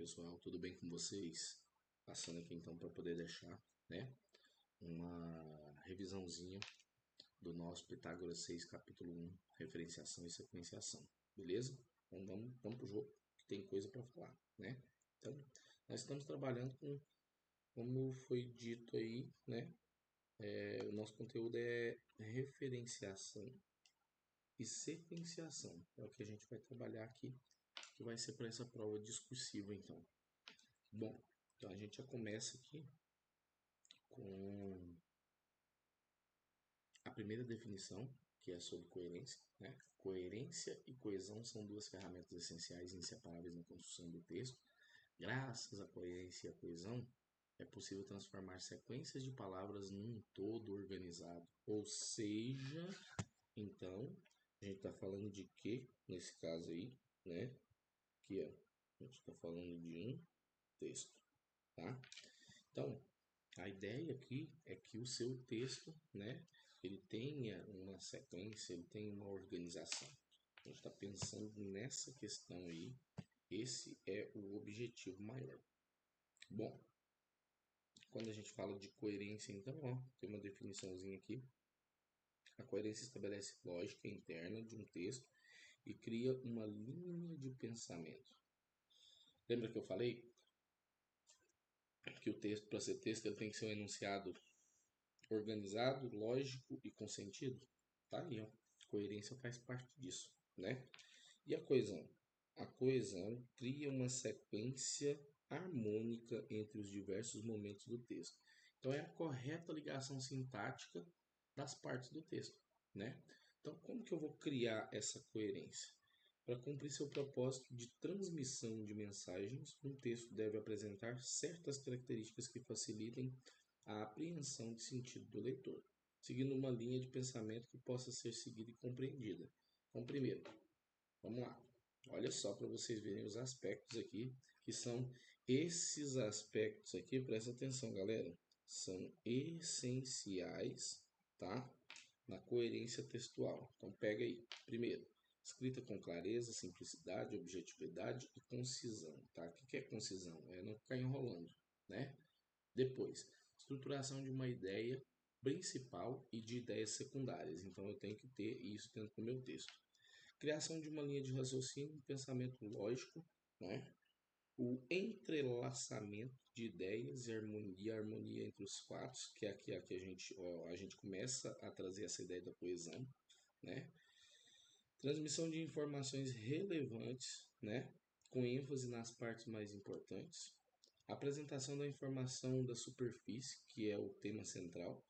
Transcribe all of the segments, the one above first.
pessoal, tudo bem com vocês? Passando aqui então para poder deixar, né, uma revisãozinha do nosso Pitágoras 6, capítulo 1, referenciação e sequenciação, beleza? Então vamos pro jogo, que tem coisa para falar, né? Então, nós estamos trabalhando com, como foi dito aí, né, o nosso conteúdo é referenciação e sequenciação, é o que a gente vai trabalhar aqui, que vai ser para essa prova discursiva então. Bom, então a gente já começa aqui com a primeira definição, que é sobre coerência, né? Coerência e coesão são duas ferramentas essenciais e inseparáveis na construção do texto. Graças à coerência e à coesão, é possível transformar sequências de palavras num todo organizado. Ou seja, então, a gente está falando de quê? Nesse caso aí, né? Aqui, ó, a gente está falando de um texto, tá? Então, a ideia aqui é que o seu texto, né, ele tenha uma sequência, ele tenha uma organização. A gente está pensando nessa questão aí, esse é o objetivo maior. Bom, quando a gente fala de coerência, então, ó, tem uma definiçãozinha aqui. A coerência estabelece lógica interna de um texto e cria uma linha de pensamento. Lembra que eu falei que o texto, para ser texto, ele tem que ser um enunciado organizado, lógico e com sentido? Tá aí, ó. Coerência faz parte disso, né? E a coesão? A coesão cria uma sequência harmônica entre os diversos momentos do texto. Então é a correta ligação sintática das partes do texto, né? Então como que eu vou criar essa coerência? Para cumprir seu propósito de transmissão de mensagens, um texto deve apresentar certas características que facilitem a apreensão de sentido do leitor, seguindo uma linha de pensamento que possa ser seguida e compreendida. Então, primeiro, vamos lá. Olha só para vocês verem os aspectos aqui, que são esses aspectos aqui, presta atenção, galera, são essenciais, tá? Na coerência textual. Então, pega aí. Primeiro, escrita com clareza, simplicidade, objetividade e concisão, tá? O que é concisão? É não ficar enrolando, né? Depois, estruturação de uma ideia principal e de ideias secundárias. Então, eu tenho que ter isso dentro do meu texto. Criação de uma linha de raciocínio, pensamento lógico, né? O entrelaçamento de ideias e a harmonia entre os fatos, que é aqui a gente começa a trazer essa ideia da coesão, né? Transmissão de informações relevantes, né? Com ênfase nas partes mais importantes. Apresentação da informação da superfície, que é o tema central.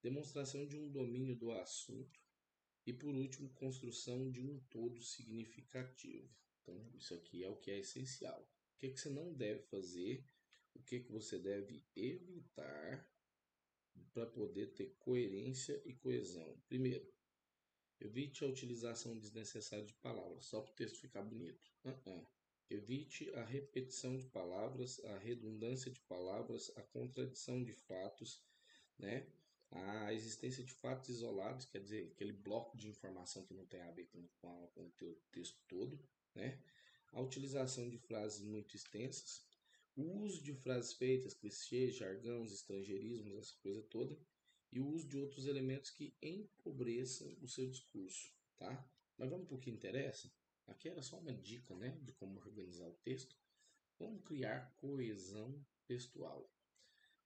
Demonstração de um domínio do assunto. E por último, construção de um todo significativo. Então, isso aqui é o que é essencial. O que você não deve fazer, o que você deve evitar para poder ter coerência e coesão. Primeiro, evite a utilização desnecessária de palavras, só para o texto ficar bonito. Evite a repetição de palavras, a redundância de palavras, a contradição de fatos, né? A existência de fatos isolados, quer dizer, aquele bloco de informação que não tem a ver com o teu texto todo, né? A utilização de frases muito extensas, o uso de frases feitas, clichês, jargões, estrangeirismos, essa coisa toda, e o uso de outros elementos que empobreçam o seu discurso, tá? Mas vamos para o que interessa? Aqui era só uma dica, né, de como organizar o texto. Como criar coesão textual.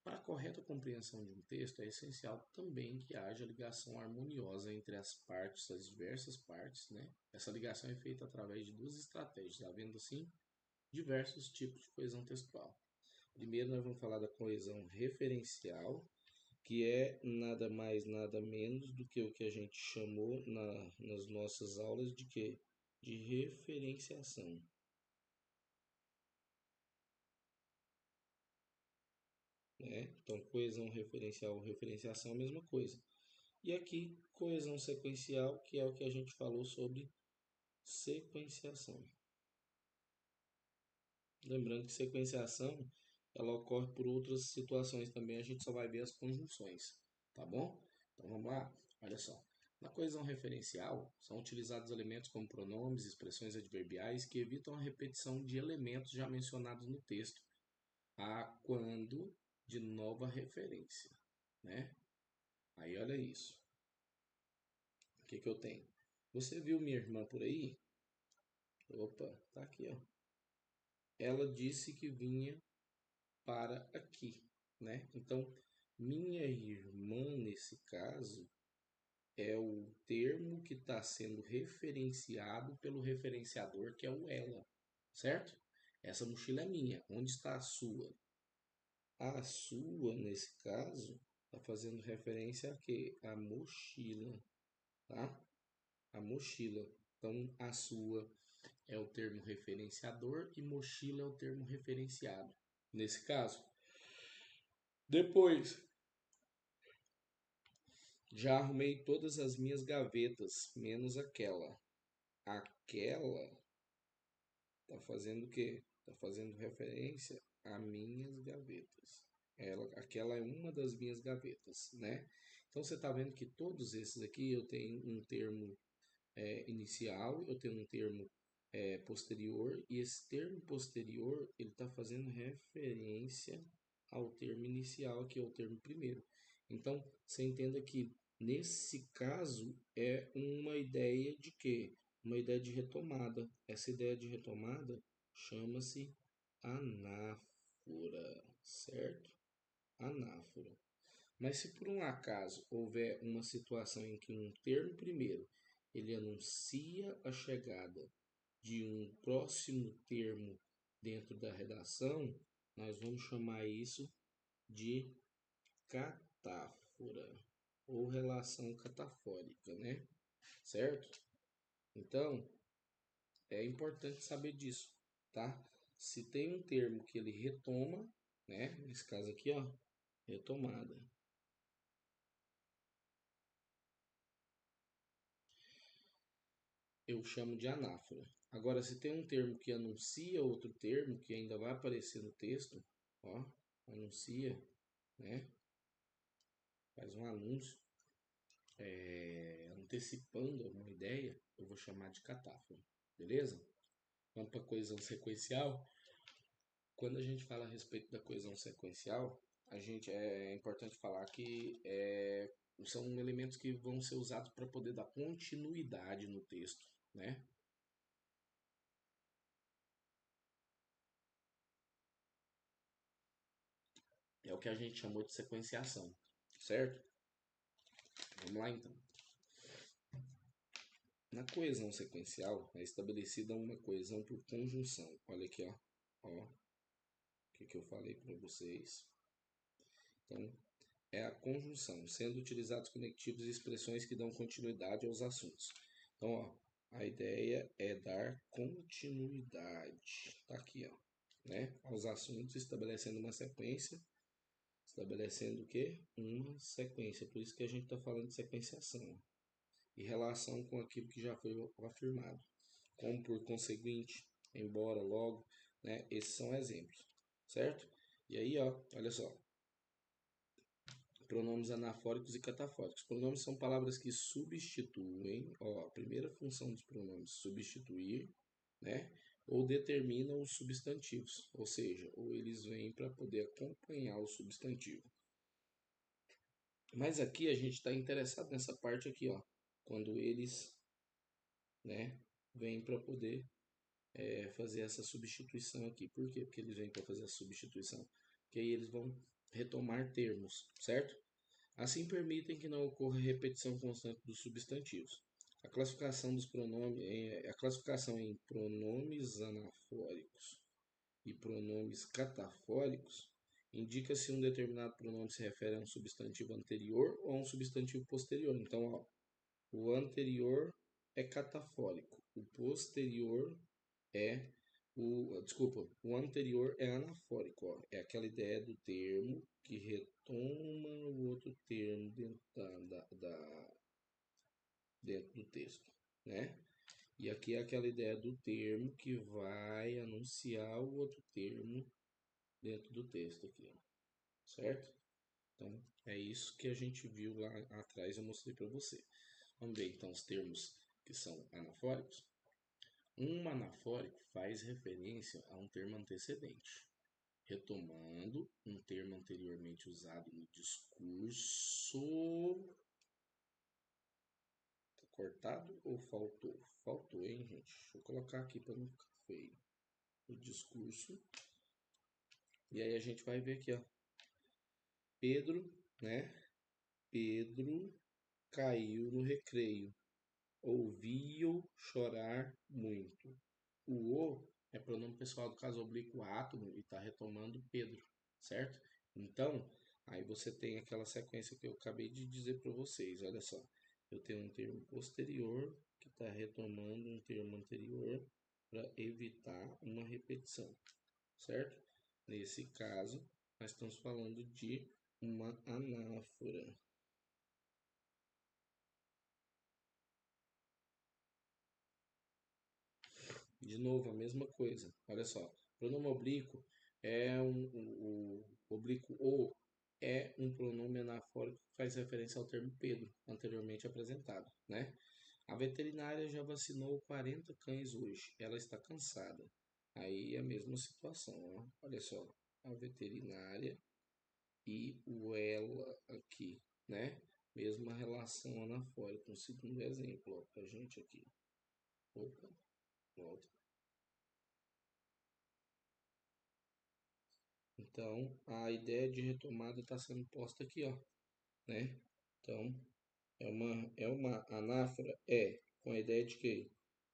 Para a correta compreensão de um texto, é essencial também que haja ligação harmoniosa entre as partes, as diversas partes, né? Essa ligação é feita através de duas estratégias, havendo assim diversos tipos de coesão textual. Primeiro, nós vamos falar da coesão referencial, que é nada mais, nada menos do que o que a gente chamou nas nossas aulas de quê? De referenciação. Né? Então, coesão referencial, referenciação, a mesma coisa. E aqui, coesão sequencial, que é o que a gente falou sobre sequenciação. Lembrando que sequenciação, ela ocorre por outras situações também, a gente só vai ver as conjunções, tá bom? Então vamos lá, olha só. Na coesão referencial, são utilizados elementos como pronomes, expressões adverbiais que evitam a repetição de elementos já mencionados no texto, a quando de nova referência, né? Aí olha isso. O que que eu tenho? Você viu minha irmã por aí? Opa, tá aqui, ó. Ela disse que vinha para aqui, né? Então, minha irmã, nesse caso, é o termo que está sendo referenciado pelo referenciador, que é o ela, certo? Essa mochila é minha. Onde está a sua? A sua, nesse caso, está fazendo referência a quê? A mochila, tá? A mochila. Então, a sua é o termo referenciador e mochila é o termo referenciado. Nesse caso, depois, já arrumei todas as minhas gavetas, menos aquela. Aquela tá fazendo o quê? Tá fazendo referência a minhas gavetas. Aquela é uma das minhas gavetas, né? Então você tá vendo que todos esses aqui eu tenho um termo inicial, eu tenho um termo posterior, e esse termo posterior ele está fazendo referência ao termo inicial, que é o termo primeiro. Então, você entenda que nesse caso é uma ideia de quê? Uma ideia de retomada. Essa ideia de retomada chama-se anáfora, certo? Anáfora. Mas se por um acaso houver uma situação em que um termo primeiro ele anuncia a chegada de um próximo termo dentro da redação, nós vamos chamar isso de catáfora ou relação catafórica, né? Certo? Então, é importante saber disso, tá? Se tem um termo que ele retoma, né? Nesse caso aqui, ó, retomada. Eu chamo de anáfora. Agora, se tem um termo que anuncia outro termo, que ainda vai aparecer no texto, ó, anuncia, né? Faz um anúncio, antecipando alguma ideia, eu vou chamar de catáfora, beleza? Vamos para a coesão sequencial. Quando a gente fala a respeito da coesão sequencial, é importante falar que são elementos que vão ser usados para poder dar continuidade no texto, né? É o que a gente chamou de sequenciação, certo? Vamos lá então. Na coesão sequencial é estabelecida uma coesão por conjunção. Olha aqui, ó. Ó, o que eu falei para vocês. Então, é a conjunção, sendo utilizados conectivos e expressões que dão continuidade aos assuntos. Então, ó, a ideia é dar continuidade. Tá aqui, ó, né? Aos assuntos, estabelecendo uma sequência. Estabelecendo o quê? Uma sequência. Por isso que a gente está falando de sequenciação. E relação com aquilo que já foi afirmado. Como por conseguinte, embora, logo, né? Esses são exemplos, certo? E aí, ó, olha só, pronomes anafóricos e catafóricos. Pronomes são palavras que substituem, ó, a primeira função dos pronomes, substituir, né? Ou determinam os substantivos, ou seja, ou eles vêm para poder acompanhar o substantivo. Mas aqui a gente está interessado nessa parte aqui, ó, quando eles, né, vêm para poder fazer essa substituição aqui. Por quê? Porque eles vêm para fazer a substituição. Porque aí eles vão retomar termos, certo? Assim permitem que não ocorra repetição constante dos substantivos. A classificação dos pronomes, a classificação em pronomes anafóricos e pronomes catafóricos indica se um determinado pronome se refere a um substantivo anterior ou a um substantivo posterior. Então, ó, o anterior é catafórico, o posterior é desculpa, o anterior é anafórico, ó, é aquela ideia do termo que retoma o outro termo dentro do texto, né? E aqui é aquela ideia do termo que vai anunciar o outro termo dentro do texto aqui, ó, certo? Então, é isso que a gente viu lá atrás, eu mostrei para você. Vamos ver então os termos que são anafóricos. Um anafórico faz referência a um termo antecedente, retomando um termo anteriormente usado no discurso. Tá cortado ou faltou? Faltou, hein, gente? Deixa eu colocar aqui para não ficar feio. O discurso. E aí a gente vai ver aqui, ó. Pedro, né? Pedro caiu no recreio. Ouviu chorar muito. O é pronome pessoal do caso oblíquo átomo e está retomando Pedro, certo? Então, aí você tem aquela sequência que eu acabei de dizer para vocês. Olha só, eu tenho um termo posterior que está retomando um termo anterior para evitar uma repetição, certo? Nesse caso, nós estamos falando de uma anáfora. De novo, a mesma coisa. Olha só, pronome oblíquo é o oblíquo o é um pronome anafórico que faz referência ao termo Pedro, anteriormente apresentado, né? A veterinária já vacinou 40 cães hoje. Ela está cansada. Aí é a mesma situação, ó. Olha só, a veterinária e o ela aqui, né? Mesma relação anafórica. Um segundo exemplo, ó, pra gente aqui. Opa, volta. Então, a ideia de retomada está sendo posta aqui, ó, né? Então, é uma anáfora? É, com a ideia de quê?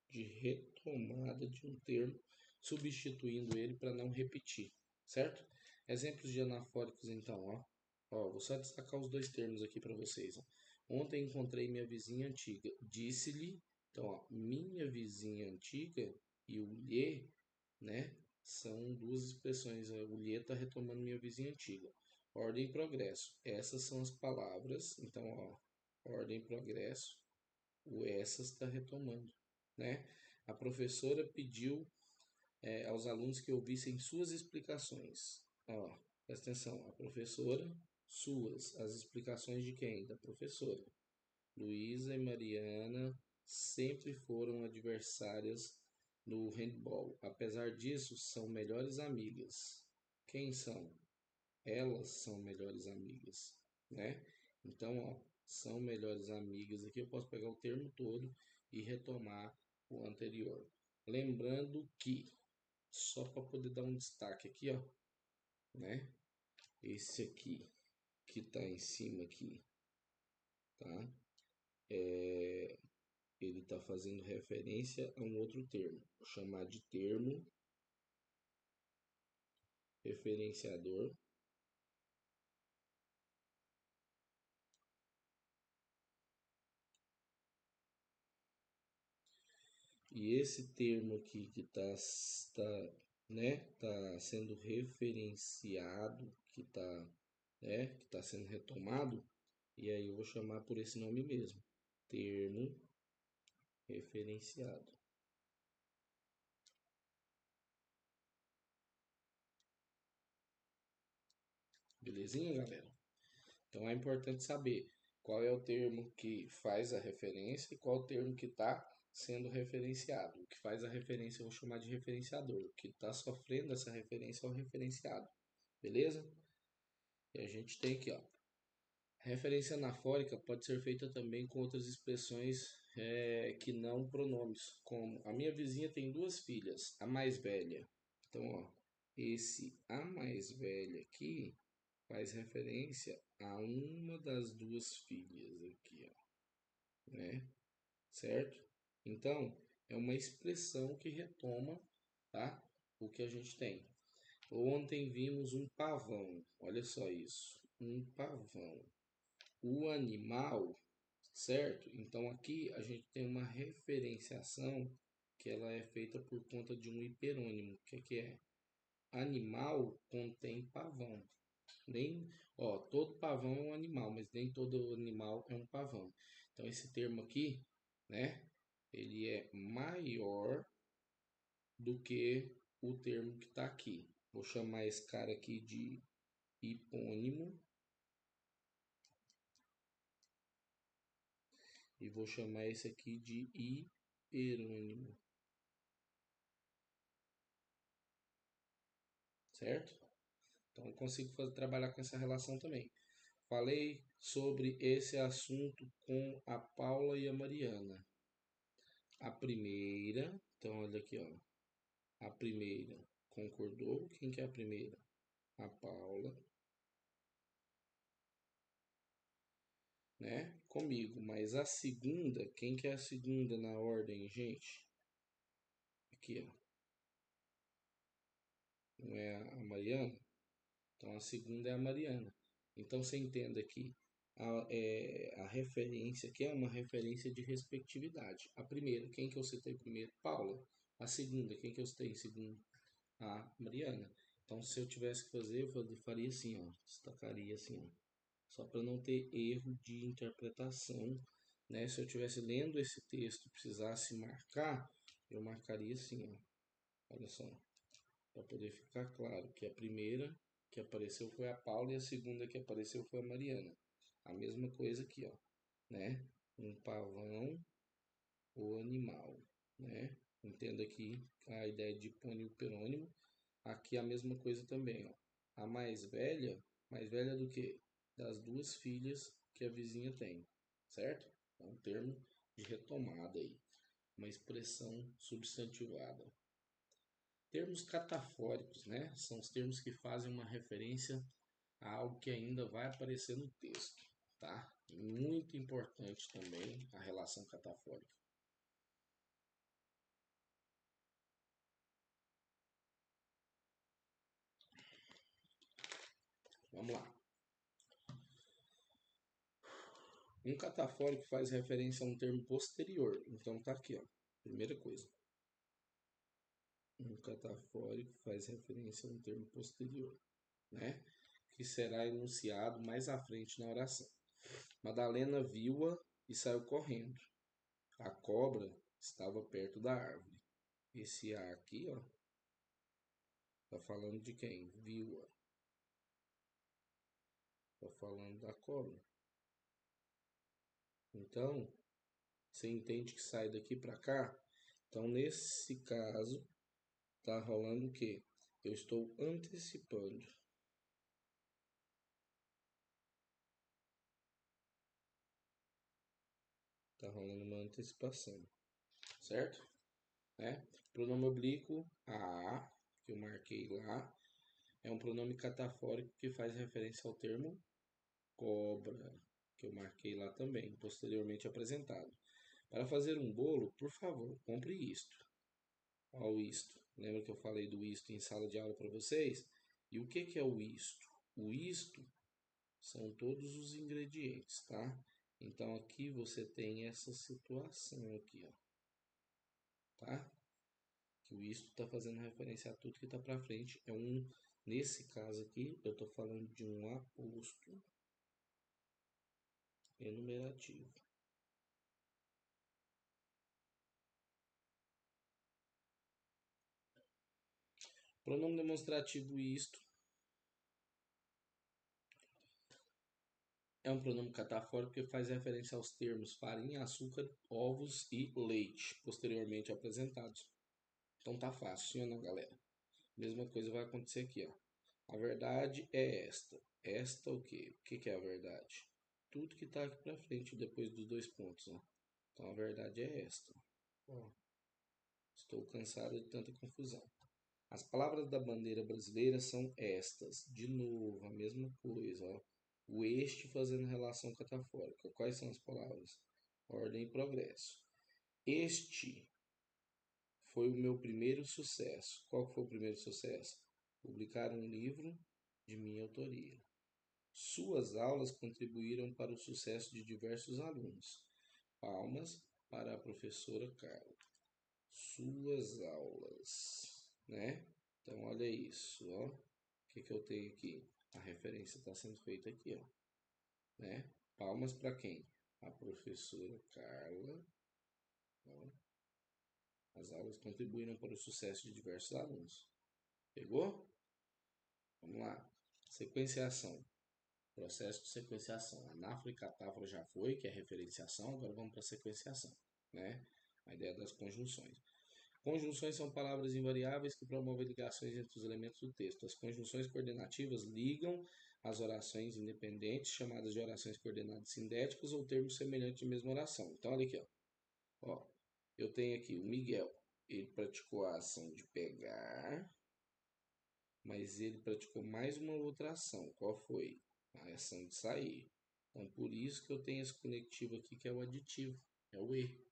De retomada de um termo, substituindo ele para não repetir, certo? Exemplos de anafóricos, então, ó. Ó, vou só destacar os dois termos aqui para vocês, ó. Ontem encontrei minha vizinha antiga. Disse-lhe, então, ó, minha vizinha antiga e o lhe, né? São duas expressões. O lhe está retomando minha vizinha antiga. Ordem e progresso. Essas são as palavras. Então, ó, ordem e progresso. O essas está retomando, né? A professora pediu aos alunos que ouvissem suas explicações. Ó, presta atenção. A professora, suas. As explicações de quem? Da professora. Luísa e Mariana sempre foram adversárias no handball. Apesar disso, são melhores amigas. Quem são? Elas são melhores amigas, né? Então, ó, são melhores amigas. Aqui eu posso pegar o termo todo e retomar o anterior. Lembrando que, só para poder dar um destaque aqui, ó, né? Esse aqui que está em cima aqui, tá? Ele está fazendo referência a um outro termo. Vou chamar de termo referenciador. E esse termo aqui que tá sendo referenciado, que tá sendo retomado, e aí eu vou chamar por esse nome mesmo, termo referenciado. Belezinha, galera? Então é importante saber qual é o termo que faz a referência e qual é o termo que está sendo referenciado. O que faz a referência eu vou chamar de referenciador. O que está sofrendo essa referência é o referenciado. Beleza? E a gente tem aqui, ó. Referência anafórica pode ser feita também com outras expressões que não pronomes, como a minha vizinha tem duas filhas, a mais velha. Então, ó, esse a mais velha aqui faz referência a uma das duas filhas aqui, ó, né? Certo? Então, é uma expressão que retoma, tá? O que a gente tem. Ontem vimos um pavão. Olha só isso, um pavão. O animal, certo? Então aqui a gente tem uma referenciação que ela é feita por conta de um hiperônimo. O que é? Animal contém pavão. Nem, ó, todo pavão é um animal, mas nem todo animal é um pavão. Então esse termo aqui, né? Ele é maior do que o termo que está aqui. Vou chamar esse cara aqui de hipônimo. e vou chamar esse aqui de hierônimo, certo? Então eu consigo trabalhar com essa relação também. Falei sobre esse assunto com a Paula e a Mariana. A primeira, então olha aqui, ó. A primeira concordou. Quem que é a primeira? A Paula, né? Comigo. Mas a segunda, quem que é a segunda na ordem, gente? Aqui, ó. Não é a Mariana? Então a segunda é a Mariana. Então você entenda que a referência aqui é uma referência de respectividade. A primeira, quem que eu citei primeiro? Paula. A segunda, quem que eu citei em segundo? A Mariana. Então se eu tivesse que fazer, eu faria assim, ó. Destacaria assim, ó. Só para não ter erro de interpretação, né? Se eu estivesse lendo esse texto e precisasse marcar, eu marcaria assim, ó. Olha só, para poder ficar claro que a primeira que apareceu foi a Paula e a segunda que apareceu foi a Mariana. A mesma coisa aqui, ó, né? Um pavão ou animal, né? Entenda aqui a ideia de hipônimo e hiperônimo. Aqui a mesma coisa também, ó. A mais velha do que? Das duas filhas que a vizinha tem, certo? É um termo de retomada aí, uma expressão substantivada. Termos catafóricos, né? São os termos que fazem uma referência a algo que ainda vai aparecer no texto, tá? Muito importante também a relação catafórica. Vamos lá. Um catafórico faz referência a um termo posterior. Então tá aqui, ó. Primeira coisa. Um catafórico faz referência a um termo posterior, né? Que será enunciado mais à frente na oração. Madalena viu-a e saiu correndo. A cobra estava perto da árvore. Esse A aqui, ó, tá falando de quem? Viu-a. Tá falando da cobra. Então, você entende que sai daqui para cá? Então, nesse caso, tá rolando o quê? Eu estou antecipando. Tá rolando uma antecipação, certo? Né? Pronome oblíquo, a, que eu marquei lá, é um pronome catafórico que faz referência ao termo cobra, que eu marquei lá também, posteriormente apresentado. Para fazer um bolo, por favor, compre isto. Olha o isto. Lembra que eu falei do isto em sala de aula para vocês? E o que é o isto? O isto são todos os ingredientes, tá? Então aqui você tem essa situação aqui, ó, tá? Que o isto está fazendo referência a tudo que está para frente. Nesse caso aqui, eu estou falando de um aposto enumerativo. Pronome demonstrativo isto é um pronome catafórico que faz referência aos termos farinha, açúcar, ovos e leite, posteriormente apresentados. Então tá fácil, sim ou não, galera? Mesma coisa vai acontecer aqui, ó. A verdade é esta. Esta o quê? O que é a verdade? Tudo que está aqui para frente depois dos dois pontos, ó. Então a verdade é esta. Ó, estou cansado de tanta confusão. As palavras da bandeira brasileira são estas. De novo, a mesma coisa, ó. O este fazendo relação catafórica. Quais são as palavras? Ordem e progresso. Este foi o meu primeiro sucesso. Qual foi o primeiro sucesso? Publicar um livro de minha autoria. Suas aulas contribuíram para o sucesso de diversos alunos. Palmas para a professora Carla. Suas aulas, né? Então, olha isso, ó. O que eu tenho aqui? A referência está sendo feita aqui, ó, né? Palmas para quem? A professora Carla. Ó. As aulas contribuíram para o sucesso de diversos alunos. Pegou? Vamos lá. Sequenciação. Processo de sequenciação. Anáfora e catáfora já foi, que é referenciação, agora vamos para a sequenciação, né? A ideia das conjunções. Conjunções são palavras invariáveis que promovem ligações entre os elementos do texto. As conjunções coordenativas ligam as orações independentes, chamadas de orações coordenadas sindéticas ou termos semelhantes de mesma oração. Então, olha aqui, ó. Eu tenho aqui o Miguel. Ele praticou a ação de pegar, mas ele praticou mais uma outra ação. Qual foi? A ação de sair. Então, por isso que eu tenho esse conectivo aqui, que é o aditivo, é o E,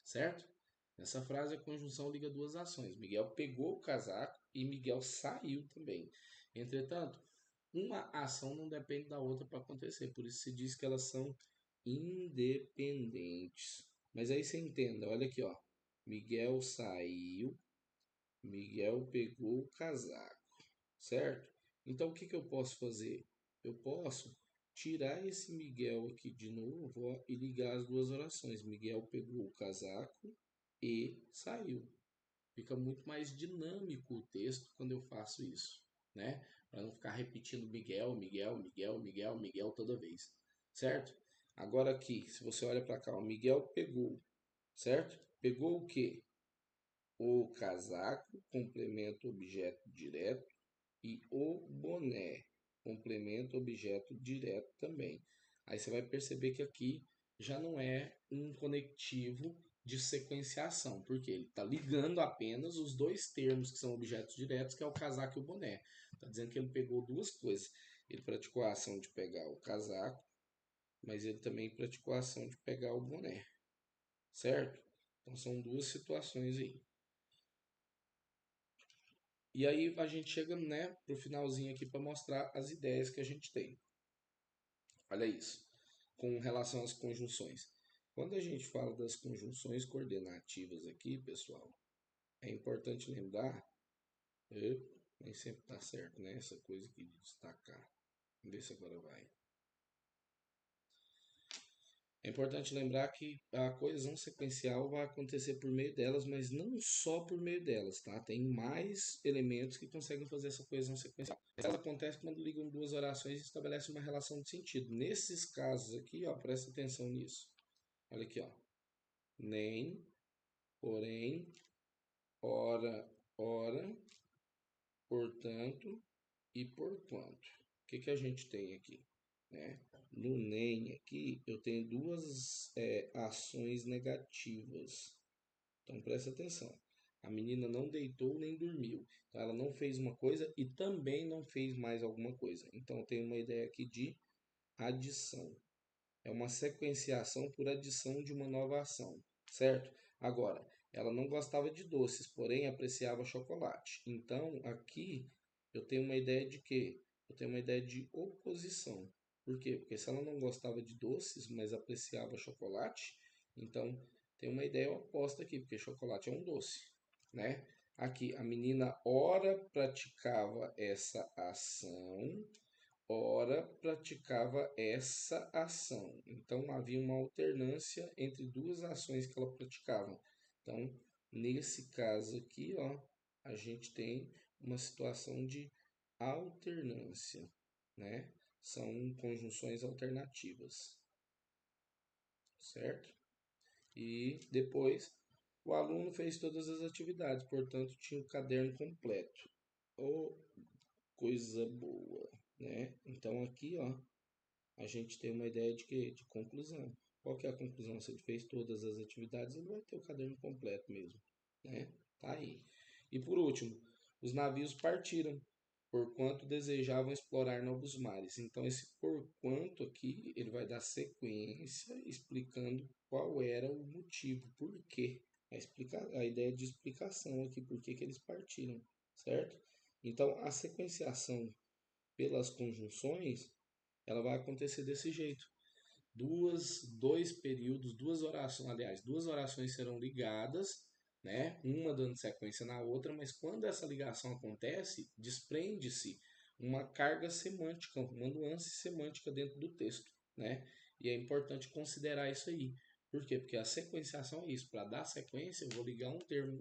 certo? Nessa frase, a conjunção liga duas ações. Miguel pegou o casaco e Miguel saiu também. Entretanto, uma ação não depende da outra para acontecer, por isso se diz que elas são independentes. Mas aí você entenda, olha aqui, ó. Miguel saiu, Miguel pegou o casaco, certo? Então o que que eu posso fazer? Eu posso tirar esse Miguel aqui de novo, ó, e ligar as duas orações. Miguel pegou o casaco e saiu. Fica muito mais dinâmico o texto quando eu faço isso, né? Para não ficar repetindo Miguel, Miguel, Miguel, Miguel, Miguel toda vez, certo? Agora aqui, se você olha para cá, o Miguel pegou, certo? Pegou o quê? O casaco, complemento objeto direto, e o boné, complemento objeto direto também. Aí você vai perceber que aqui já não é um conectivo de sequenciação, porque ele está ligando apenas os dois termos que são objetos diretos, que é o casaco e o boné. Está dizendo que ele pegou duas coisas. Ele praticou a ação de pegar o casaco, mas ele também praticou a ação de pegar o boné, certo? Então são duas situações aí. E aí a gente chega, né, pro finalzinho aqui para mostrar as ideias que a gente tem. Olha isso, com relação às conjunções. Quando a gente fala das conjunções coordenativas aqui, pessoal, é importante lembrar, nem sempre tá certo, né? Essa coisa aqui de destacar. Vamos ver se agora vai. É importante lembrar que a coesão sequencial vai acontecer por meio delas, mas não só por meio delas, tá? Tem mais elementos que conseguem fazer essa coesão sequencial. Ela acontece quando ligam duas orações e estabelece uma relação de sentido. Nesses casos aqui, ó, presta atenção nisso. Olha aqui, ó. Nem, porém, ora, ora, portanto e porquanto. O que que a gente tem aqui? Né? No nem aqui, eu tenho duas ações negativas. Então presta atenção. A menina não deitou nem dormiu. Então ela não fez uma coisa e também não fez mais alguma coisa. Então eu tenho uma ideia aqui de adição. É uma sequenciação por adição de uma nova ação, certo? Agora, ela não gostava de doces, porém apreciava chocolate. Então, aqui eu tenho uma ideia de quê? Eu tenho uma ideia de oposição. Por quê? Porque se ela não gostava de doces, mas apreciava chocolate, então tem uma ideia oposta aqui, porque chocolate é um doce, né? Aqui, a menina ora praticava essa ação, ora praticava essa ação. Então havia uma alternância entre duas ações que ela praticava. Então, nesse caso aqui, ó, a gente tem uma situação de alternância, né? São conjunções alternativas, certo? E depois o aluno fez todas as atividades, portanto tinha o caderno completo. Oh, coisa boa, né? Então aqui, ó, a gente tem uma ideia de quê? De conclusão. Qual que é a conclusão? Se ele fez todas as atividades, ele vai ter o caderno completo mesmo, né? Tá aí. E por último, os navios partiram, porquanto desejavam explorar novos mares. Então esse porquanto aqui, ele vai dar sequência explicando qual era o motivo, por quê. A ideia de explicação aqui, por que que eles partiram, certo? Então a sequenciação pelas conjunções ela vai acontecer desse jeito. Dois períodos, duas orações, aliás, duas orações serão ligadas, né? Uma dando sequência na outra, mas quando essa ligação acontece, desprende-se uma carga semântica, uma nuance semântica dentro do texto, né? E é importante considerar isso aí, Por quê? Porque a sequenciação é isso. Para dar sequência, eu vou ligar um termo,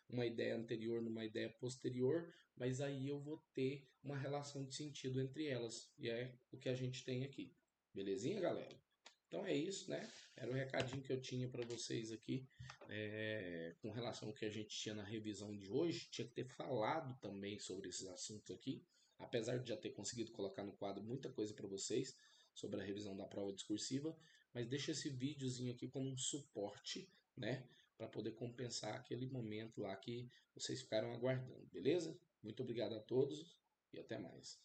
uma ideia anterior numa ideia posterior, mas aí eu vou ter uma relação de sentido entre elas. E é o que a gente tem aqui. Belezinha, galera? Então é isso, né? Era o recadinho que eu tinha para vocês aqui com relação ao que a gente tinha na revisão de hoje. Tinha que ter falado também sobre esses assuntos aqui, apesar de já ter conseguido colocar no quadro muita coisa para vocês sobre a revisão da prova discursiva, mas deixa esse videozinho aqui como um suporte, né? Para poder compensar aquele momento lá que vocês ficaram aguardando, beleza? Muito obrigado a todos e até mais.